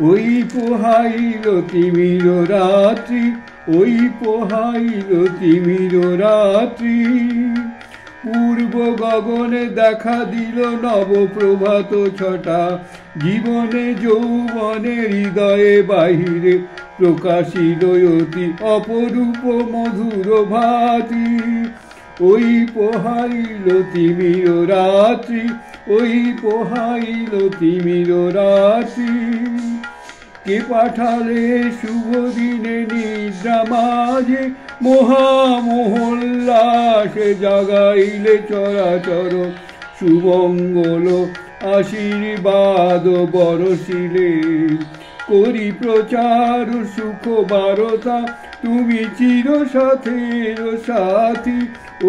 ওই পোহাইল তিমির রাত্রি, ওই পোহাইল তিমির রাত্রি। পূর্ব গগনে দেখা দিল নবপ্রভাত ছটা, জীবনে যৌবনে হৃদয়ে বাহিরে প্রকাশিল অতি অপরূপ মধুর ভাতি। ওই পোহাইল তিমির রাত্রি, ওই পোহাইল তিমির রাত্রি। কে পাঠালে শুভ দিনে নিদ্রা মাঝে, মহামোহল্লাসে জাগাইলে চরাচর সুমঙ্গল আশীর্বাদ বরসিলে। করি প্রচার সুখ বারতা, তুমি চির সাথের সাথী।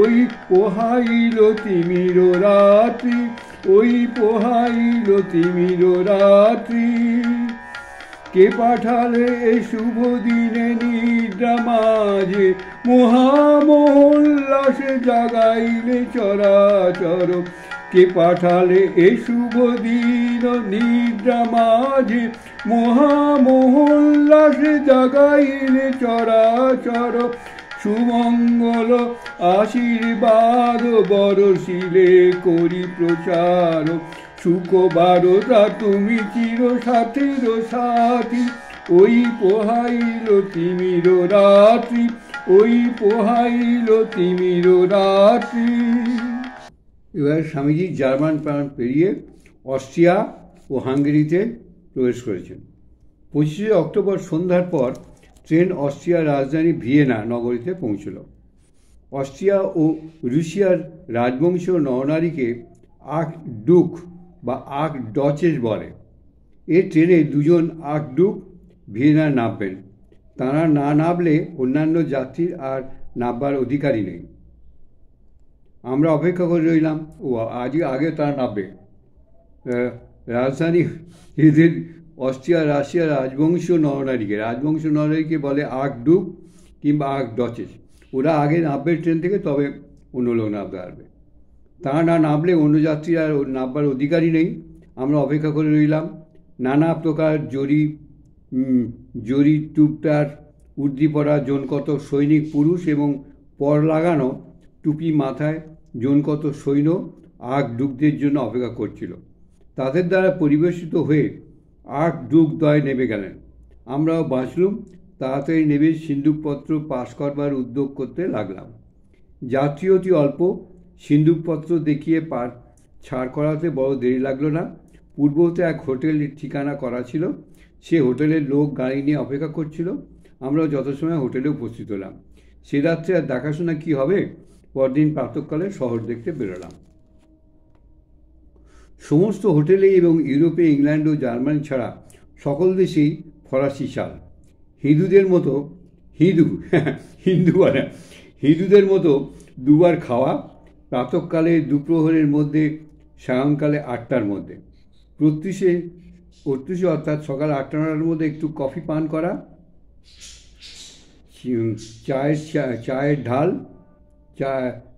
ওই পোহাইল তিমির রাত্রি, ওই পোহাইল তিমির রাত্রি। কে পাঠালে শুভ দিনে নিদ্রা মাঝে, মহামোহল্লাসে জাগাইলে চরাচর। কে পাঠালে শুভ দিন নিদ্রা মাঝে, মহামোহল্লাসে জাগাইলে চরাচর। সুমঙ্গল আশীর্বাদ বরসিলে করি প্রচার সুখ বারতা, তুমি চির সাথের সাথী। ওই পোহাইল তিমির রাত্রি, ওই পোহাইল তিমির রাত্রি। এবার স্বামীজি জার্মান প্রাণ পেরিয়ে অস্ট্রিয়া ও হাঙ্গেরিতে প্রবেশ করেছেন। 25শে অক্টোবর সন্ধ্যার পর ট্রেন অস্ট্রিয়ার রাজধানী ভিয়েনা নগরীতে পৌঁছল। অস্ট্রিয়া ও রুশিয়ার রাজবংশীয় নরনারীকে আর্কডুক বা আর্কডচেস বলে। এ ট্রেনে দুজন আর্কডুক ভিয়েনায় নামবেন। তারা না নামলে অন্যান্য যাত্রীর আর নামবার অধিকারই নেই। আমরা অপেক্ষা করে রইলাম, ও আগে তারা নামবে। রাজধানী এদের অস্ট্রিয়া রাশিয়ার রাজবংশীয় নরনারীকে বলে আর্কডুক কিংবা আর্কডচেস। ওরা আগে নামবে ট্রেন থেকে, তবে অন্য লোক নামতে পারবে। তা না নামলে অন্য যাত্রীরা আর নামবার অধিকারই নেই। আমরা অপেক্ষা করে রইলাম। নানা প্রকার জরি টুপটার উর্দি পরা জনকত সৈনিক পুরুষ এবং পর লাগানো টুপি মাথায় জনকত সৈন্য আর্কডুকদের জন্য অপেক্ষা করছিল। তাদের দ্বারা পরিবেশিত হয়ে আর্কডুকদ্বয় নেমে গেলেন। আমরাও বাঁচলুম। তাড়াতাড়ি নেমে সিন্দুকপত্র পাস করবার উদ্যোগ করতে লাগলাম। যাত্রী অতি অল্প। সিন্দুকপত্র দেখিয়ে ছাড় করাতে বড় দেরি লাগলো না। পূর্বতে এক হোটেল ঠিকানা করা ছিল, সে হোটেলের লোক গাড়ি নিয়ে অপেক্ষা করছিল। আমরাও যথাসময়ে হোটেলে উপস্থিত হলাম। সে রাত্রে আর দেখাশোনা কী হবে, পরদিন প্রাতঃকালে শহর দেখতে বেরোলাম। সমস্ত হোটেলেই এবং ইউরোপে, ইংল্যান্ড ও জার্মানি ছাড়া সকল দেশেই ফরাসি চাল। হিন্দুদের মতো দুবার খাওয়া, প্রাতঃকালে দুপ্রহরের মধ্যে, সায়ংকালে 8টার মধ্যে। প্রত্যুষে অর্থাৎ সকাল 8টা-9টার মধ্যে একটু কফি পান করা,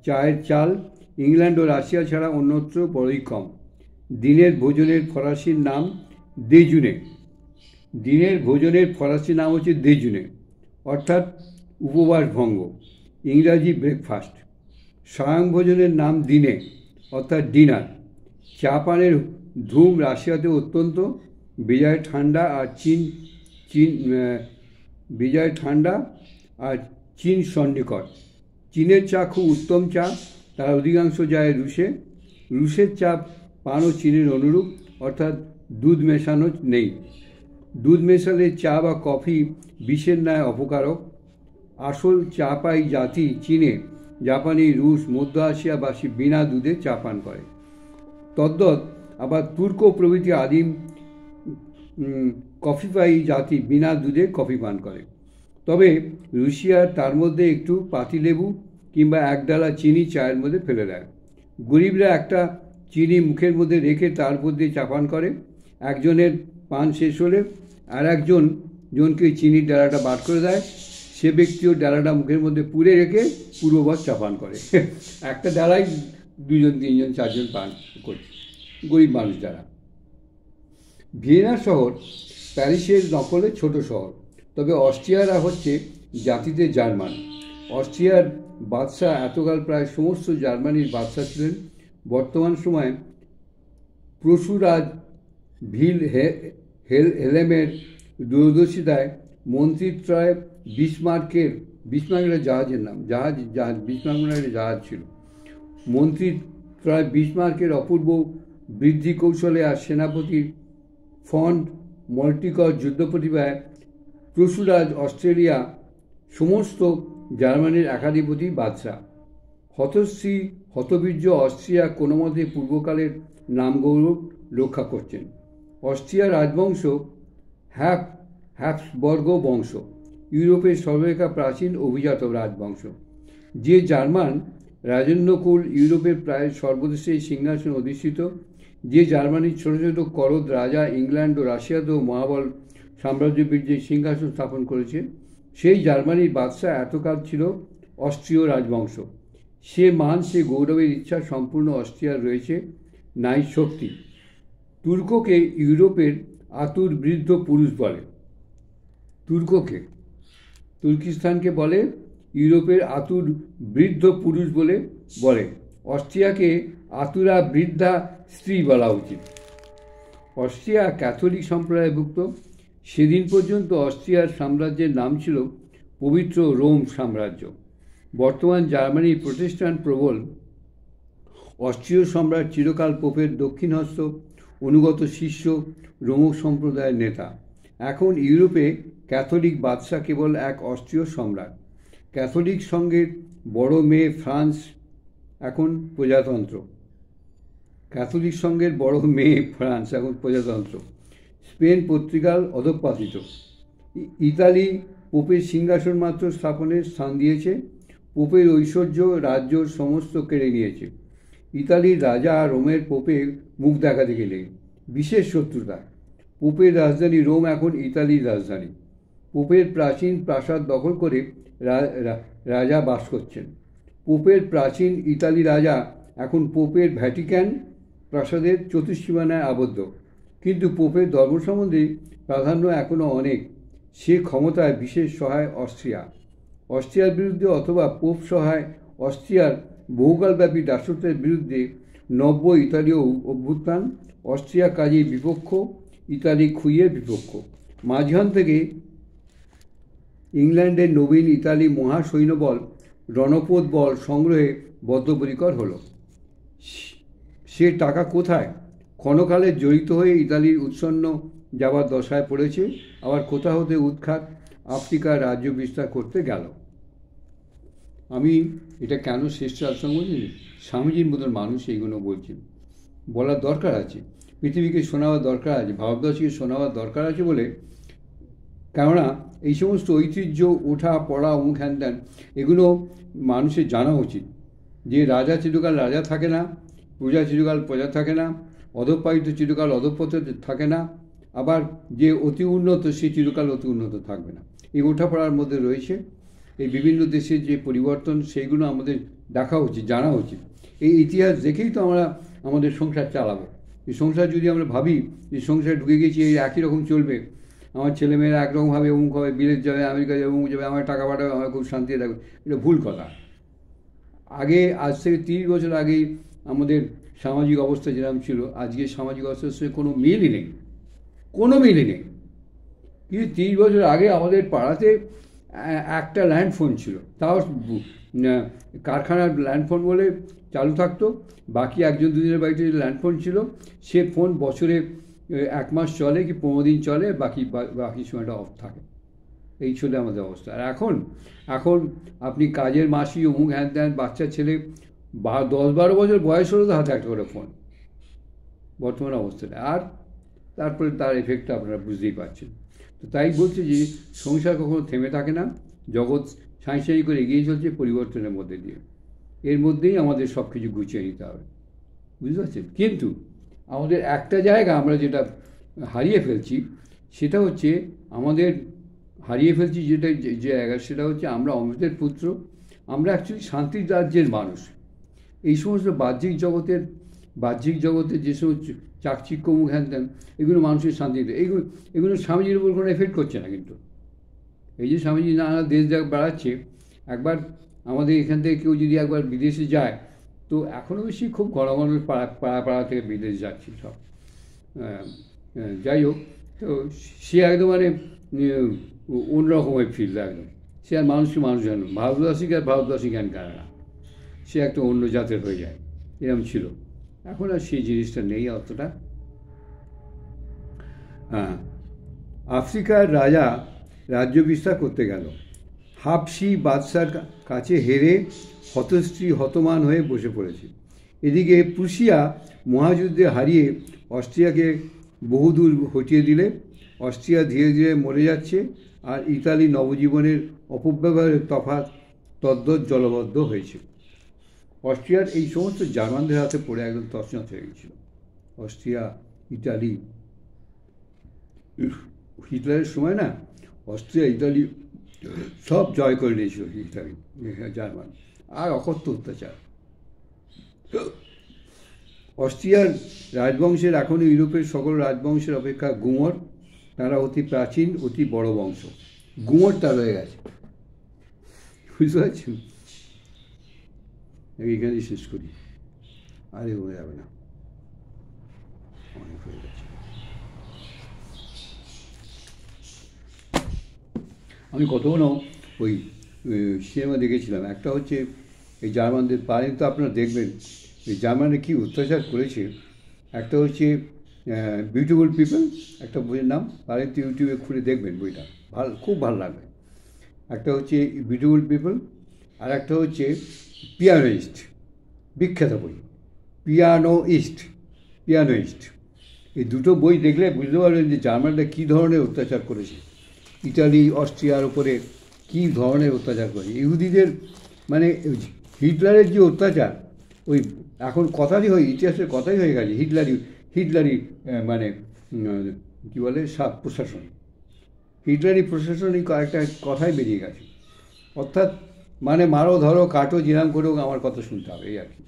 চায়ের চাল ইংল্যান্ড ও রাশিয়া ছাড়া অন্যত্র বড়ই কম। দিনের ভোজনের ফরাসি নাম হচ্ছে দেজুনে, অর্থাৎ উপবাস ভঙ্গ, ইংরাজি ব্রেকফাস্ট। সায়ং ভোজনের নাম দিনে, অর্থাৎ ডিনার। চা পানের ধুম রাশিয়াতে অত্যন্ত। বেজায় ঠান্ডা আর চীন সন্নিকট। চীনের চা খুব উত্তম চা, তার অধিকাংশ যায় রুশে। রুশের চা পানও চীনের অনুরূপ, অর্থাৎ দুধ মেশানো নেই। দুধ মেশালে চা বা কফি বিষের ন্যায় অপকারক। আসল চা পাই জাতি চীনে, জাপানি, রুশ, মধ্য আসিয়াবাসী বিনা দুধে চা পান করে। তদ্বৎ আবার তুর্ক প্রভৃতি আদিম কফিপায়ী জাতি বিনা দুধে কফি পান করে। তবে রুশিয়ার তার মধ্যে একটু পাতিলেবু কিংবা এক ডালা চিনি চায়ের মধ্যে ফেলে দেয়। গরিবরা একটা চিনি মুখের মধ্যে রেখে তার উপর দিয়ে চা পান করে। একজনের পান শেষ হলে আর জনকে চিনির ডালাটা বার করে দেয়। সে ব্যক্তিও ডালাটা মুখের মধ্যে পুরে রেখে পূর্ববৎ চা পান করে। একটা ডালাই 2জন 3জন 4জন পান করছে, গরিব মানুষ যারা। ভিয়েনা শহর প্যারিসের নকলে ছোট শহর। তবে অস্ট্রিয়ারা হচ্ছে জাতিতে জার্মান। অস্ট্রিয়ার বাদশাহ এতকাল প্রায় সমস্ত জার্মানির বাদশাহ ছিলেন। বর্তমান সময়ে প্রসূরাজ ভিল হেলেমের দূরদর্শিতায় মন্ত্রীত্রয় বিসমার্কের জাহাজের নাম, বিসমার্ক মানে একটা জাহাজ ছিল। মন্ত্রীত্রয় বিসমার্কের অপূর্ব বৃদ্ধি কৌশলে আর সেনাপতির ফন মল্টিকর যুদ্ধ প্রতিভায় প্রসূরাজ অস্ট্রেলিয়া সমস্ত জার্মানির একাধিপতি বাদশাহ। হতশ্রী হতবীর্য অস্ট্রিয়া কোনো মতে পূর্বকালের নাম গৌরব রক্ষা করছেন। অস্ট্রিয়া রাজবংশ হ্যাবসবর্গ বংশ, ইউরোপের সর্বাপেক্ষা প্রাচীন অভিজাত রাজবংশ। যে জার্মান রাজন্যকুল ইউরোপের প্রায় সর্বদেশে সিংহাসন অধিষ্ঠিত, যে জার্মানির ছোট ছোট করদ রাজা ইংল্যান্ড ও রাশিয়াতেও মহাবল সাম্রাজ্য বীর্যে সিংহাসন স্থাপন করেছে, সেই জার্মানির বাদশাহ এতকাল ছিল অস্ট্রীয় রাজবংশ। সে মান, সে গৌরবের ইচ্ছা সম্পূর্ণ অস্ট্রিয়ার রয়েছে, নাই শক্তি। তুর্ককে ইউরোপের আতুর বৃদ্ধ পুরুষ বলে। তুর্কিস্তানকে বলে ইউরোপের আতুর বৃদ্ধ পুরুষ বলে। অস্ট্রিয়াকে আতুরা বৃদ্ধা স্ত্রী বলা উচিত। অস্ট্রিয়া ক্যাথলিক সম্প্রদায়ভুক্ত। সেদিন পর্যন্ত অস্ট্রিয়ার সাম্রাজ্যের নাম ছিল পবিত্র রোম সাম্রাজ্য। বর্তমান জার্মানির প্রোটেস্ট্যান্ট প্রবল। অস্ট্রীয় সম্রাট চিরকাল পোপের দক্ষিণহস্ত অনুগত শিষ্য, রোমক সম্প্রদায়ের নেতা। এখন ইউরোপে ক্যাথলিক বাদশাহ কেবল এক অস্ট্রীয় সম্রাট। ক্যাথলিক সঙ্গের বড় মেয়ে ফ্রান্স এখন প্রজাতন্ত্র। স্পেন পর্তুগাল অধঃপাতিত। ইতালি পোপের সিংহাসন মাত্র স্থাপনের স্থান দিয়েছে। পোপের ঐশ্বর্য রাজ্য সমস্ত কেড়ে নিয়েছে। ইতালির রাজা রোমের পোপের মুখ দেখাতে গেলে বিশেষ শত্রুতা। পোপের রাজধানী রোম এখন ইতালির রাজধানী। পোপের প্রাচীন প্রাসাদ দখল করে রাজা বাস করছেন। পোপের প্রাচীন ইতালি রাজা এখন পোপের ভ্যাটিকান প্রাসাদের চতুষ্সীমানায় আবদ্ধ। কিন্তু পোপের ধর্ম সম্বন্ধে প্রাধান্য এখনও অনেক। সে ক্ষমতায় বিশেষ সহায় অস্ট্রিয়ার বিরুদ্ধে অথবা পোপ সহায় অস্ট্রিয়ার বহুকালব্যাপী দাসত্বের বিরুদ্ধে নব্য ইতালীয় অভ্যুত্থান। অস্ট্রিয়া কাজেই বিপক্ষ, ইতালি খুইয়ের বিপক্ষ। মাঝখান থেকে ইংল্যান্ডের নবীন ইতালি মহাসৈন্যবল রণপোত বল সংগ্রহে বদ্ধপরিকর হল। সে টাকা কোথায়? ক্ষণকালে জড়িত হয়ে ইতালির উৎসন্ন যাবার দশায় পড়েছে, আবার কোথা হতে উৎখাত আফ্রিকার রাজ্য বিস্তার করতে গেল। আমি এটা কেন শ্রেষ্ঠ আলোচনা বলছি? স্বামীজির মতন মানুষ এইগুলো বলছেন, বলার দরকার আছে, পৃথিবীকে শোনাবার দরকার আছে, ভারতবাসীকে শোনাবার দরকার আছে বলে। কেননা এই সমস্ত ঐতিহ্য, ওঠা পড়া, অমুক হ্যান ত্যান, এগুলো মানুষের জানা উচিত। যে রাজা চিরকাল রাজা থাকে না, প্রজা চিরকাল প্রজা থাকে না, অধঃপাতিত চিরকাল অধঃপত থাকে না, আবার যে অতি উন্নত সে চিরকাল অতি উন্নত থাকবে না। এই ওঠা পড়ার মধ্যে রয়েছে এই বিভিন্ন দেশের যে পরিবর্তন, সেইগুলো আমাদের দেখা উচিত, জানা উচিত। এই ইতিহাস দেখেই তো আমরা আমাদের সংসার চালাবো। এই সংসার যদি আমরা ভাবি যে সংসারে ঢুকে গেছি এই একই রকম চলবে, আমার ছেলেমেয়েরা একরকম হবে, অমুক হবে, বিদেশ যাবে, আমেরিকা যাবে, অমুক যাবে, আমার টাকা পাঠাবে, আমার খুব শান্তিতে থাকবে, এটা ভুল কথা। আজ থেকে 30 বছর আগেই আমাদের সামাজিক অবস্থা যেরকম ছিল, আজকে সামাজিক অবস্থার সঙ্গে কোনো মিলই নেই। কিন্তু 30 বছর আগে আমাদের পাড়াতে একটা ল্যান্ডফোন ছিল, তাও কারখানার ল্যান্ডফোন বলে চালু থাকতো। বাকি একজন দুজনের বাড়িতে যে ল্যান্ডফোন ছিল, সে ফোন বছরে 1 মাস চলে কি 15 দিন চলে, বাকি সময়টা অফ থাকে। এই ছিল আমাদের অবস্থা। আর এখন আপনি কাজের মাসি, অমুক হ্যান ত্যান, বাচ্চা ছেলে 10-12 বছর বয়স হলো তো হাতে একটা করে ফোন, বর্তমান অবস্থাটা। আর তারপরে তার এফেক্টটা আপনারা বুঝতেই পারছেন। তো তাই বলছে যে সংসার কখনো থেমে থাকে না, জগৎ সাঁই করে এগিয়ে চলছে পরিবর্তনের মধ্যে দিয়ে। এর মধ্যেই আমাদের সব কিছু গুছিয়ে নিতে হবে, বুঝতে পারছেন? কিন্তু আমাদের একটা জায়গা আমরা যেটা হারিয়ে ফেলছি, সেটা হচ্ছে যেটা যে জায়গা, সেটা হচ্ছে আমরা অমৃতের পুত্র, আমরা অ্যাকচুয়ালি শান্তির রাজ্যের মানুষ। এই সমস্ত বাহ্যিক জগতের বাহ্যিক জগতে যে সমস্ত চাকচিক্য মুখ হ্যান ত্যান, এগুলো মানুষের শান্তি দেয়। এগুলো স্বামীজির উপর কোনো এফেক্ট করছে না। কিন্তু এই যে স্বামীজি নানা দেশ বেড়াচ্ছে, একবার আমাদের এখান থেকে কেউ যদি একবার বিদেশে যায়, তো এখনও বেশি খুব ঘন ঘন পাড়া থেকে বিদেশ যাচ্ছি সব। যাই হোক, তো সে একদম মানে অন্যরকমের ফিল একদম। সে আর মানুষকে মানুষ জানো, ভারতবাসীকে আর ভারতবাসী জ্ঞান করে না, সে একটা অন্য জাতের হয়ে যায়, এরকম ছিল। এখন আর সেই জিনিসটা নেই অতটা। হ্যাঁ, আফ্রিকার রাজা রাজ্য বিস্তার করতে গেল। হাবশি বাদশার কাছে হেরে হতশ্রী হতমান হয়ে বসে পড়েছে। এদিকে প্রুশিয়া মহাযুদ্ধে হারিয়ে অস্ট্রিয়াকে বহুদূর হটিয়ে দিলে অস্ট্রিয়া ধীরে ধীরে মরে যাচ্ছে, আর ইতালি নবজীবনের অপব্যবহারের তফাৎ তদ্দৎ জলবদ্ধ হয়েছে। অস্ট্রিয়ার এই সমস্ত জার্মানদের হাতে পড়ে একদম তছনছ হয়ে গেছিল। অস্ট্রিয়া, ইতালি, হিটলারের সময় না অস্ট্রিয়া ইতালি সব জয় করে নিয়েছিল ইতালি, জার্মান, আর অকথ্য অত্যাচার। অস্ট্রিয়ার রাজবংশের এখনও ইউরোপের সকল রাজবংশের অপেক্ষা গুমর, তারা অতি প্রাচীন, অতি বড় বংশ। গুমর তার হয়ে গেছে, বুঝতে পারছেন? এখানেই শেষ করি, আরে হয়ে যাবে না, অনেক হয়ে গেছে। আমি কতগুলো ওই সিনেমা দেখেছিলাম। একটা হচ্ছে এই জার্মানদের, পারেন তো আপনারা দেখবেন এই জার্মানরা কী অত্যাচার করেছে। একটা হচ্ছে বিউটিফুল পিপল, একটা বইয়ের নাম, পারেন তো ইউটিউবে খুলে দেখবেন, বইটা খুব ভালো লাগবে। একটা হচ্ছে বিউটিফুল পিপল, আর একটা হচ্ছে পিয়ানোইস্ট, বিখ্যাত বই, পিয়ানোইস্ট। এই দুটো বই দেখলে বুঝতে পারবেন যে জার্মানরা কী ধরনের অত্যাচার করেছে, ইতালি অস্ট্রিয়ার উপরে কী ধরনের অত্যাচার করেছে। ইহুদিদের মানে হিটলারের যে অত্যাচার, ওই এখন কথারই ইতিহাসের কথাই হয়ে গেছে, হিটলারি মানে কী বলে প্রশাসন, হিটলারি প্রশাসনিক একটা কথাই বেরিয়ে গেছে। অর্থাৎ মানে মারো ধরো কাটো যেরাম করেও আমার কথা শুনতে হবে, এই আর কি।